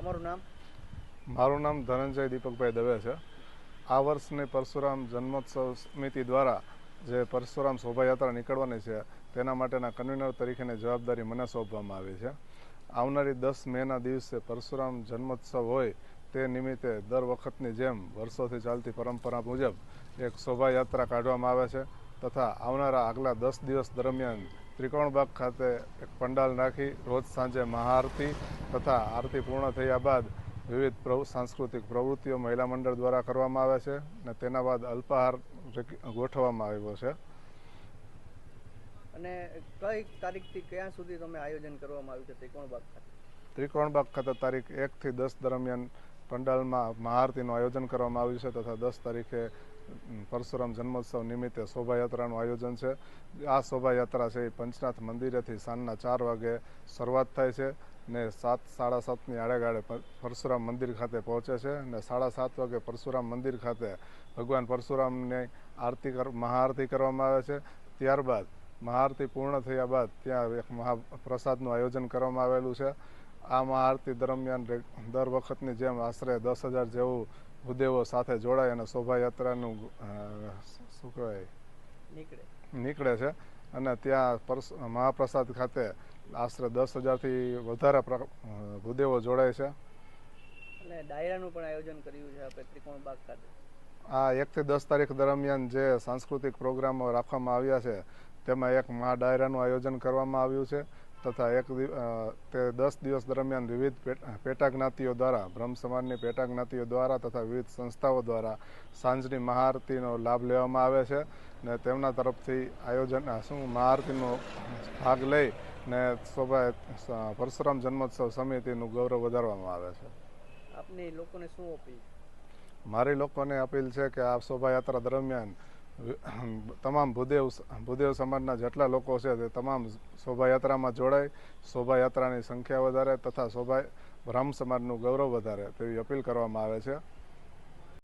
તમારું નામ? મારું નામ ધનંજય દીપકભાઈ દવે છે. આ વર્ષની પરશુરામ જન્મોત્સવ સમિતિ દ્વારા જે પરશુરામ શોભાયાત્રા નીકળવાની છે તેના માટેના કન્વીનર તરીકેની જવાબદારી મને સોંપવામાં આવી છે. આવનારી 10 મેના દિવસે પરશુરામ જન્મોત્સવ હોય તે નિમિત્તે દર વખતની જેમ વર્ષોથી ચાલતી પરંપરા મુજબ એક શોભાયાત્રા કાઢવામાં આવે છે તથા આવનારા આગલા 10 દિવસ દરમિયાન ત્રિકોણબાગ ખાતે એક પંડાલ નાખી રોજ સાંજે મહાઆરતી તથા આરતી પૂર્ણ થયા બાદ વિવિધ સાંસ્કૃતિક પ્રવૃત્તિઓ મહિલા મંડળ દ્વારા કરવામાં આવે છે અને તેના બાદ અલ્પાહાર ગોઠવવામાં આવ્યો છે. અને કઈ તારીખથી ક્યાં સુધી તમે આયોજન કરવામાં આવ્યું છે ત્રિકોણબાગ ખાતે? ત્રિકોણબાગ ખાતે તારીખ 1 થી 10 દરમિયાન પંડાલમાં મહાઆરતીનું આયોજન કરવામાં આવ્યું છે તથા 10 તારીખે પરશુરામ જન્મોત્સવ નિમિત્તે શોભાયાત્રાનું આયોજન છે. આ શોભાયાત્રા છે એ પંચનાથ મંદિરેથી સાંજના 4 વાગે શરૂઆત થાય છે ને 7:30ની આડેગાળે પરશુરામ મંદિર ખાતે પહોંચે છે અને 7:30 વાગે પરશુરામ મંદિર ખાતે ભગવાન પરશુરામની મહાઆરતી કરવામાં આવે છે. ત્યારબાદ મહાઆરતી પૂર્ણ થયા બાદ ત્યાં એક મહાપ્રસાદનું આયોજન કરવામાં આવેલું છે. આ મહાઆરતી દરમિયાન દર વખતની જેમ આશરે 10,000 જેવું ભૂદેવો સાથે જોડાય અને શોભાયાત્રાનું શું કહેવાય નીકળે છે અને ત્યાં મહાપ્રસાદ ખાતે આશરે 10,000થી વધારે ભૂદેવો જોડાય છે. અને ડાયરાનું પણ આયોજન કર્યું છે આપણે ત્રિકોણબાગ ખાતે. આ 1 થી 10 તારીખ દરમિયાન જે સાંસ્કૃતિક પ્રોગ્રામો રાખવામાં આવ્યા છે તેમાં એક મહા ડાયરાનું આયોજન કરવામાં આવ્યું છે તથા તે 10 દિવસ દરમિયાન વિવિધ પેટા જ્ઞાતિઓ દ્વારા બ્રહ્મ સમાજની પેટા જ્ઞાતિઓ દ્વારા તથા વિવિધ સંસ્થાઓ દ્વારા સાંજની મહાઆરતીનો લાભ લેવામાં આવે છે ને તેમના તરફથી મહાઆરતીનો ભાગ લઈ ને પરશુરામ જન્મોત્સવ સમિતિનું ગૌરવ વધારવામાં આવે છે. આપની લોકોને શું અપીલ? મારી લોકોને અપીલ છે કે આ શોભાયાત્રા દરમિયાન તમામ ભૂદેવ સમાજના જેટલા લોકો છે તે તમામ શોભાયાત્રામાં જોડાય, શોભાયાત્રાની સંખ્યા વધારે તથા બ્રહ્મ સમાજનું ગૌરવ વધારે તેવી અપીલ કરવામાં આવે છે.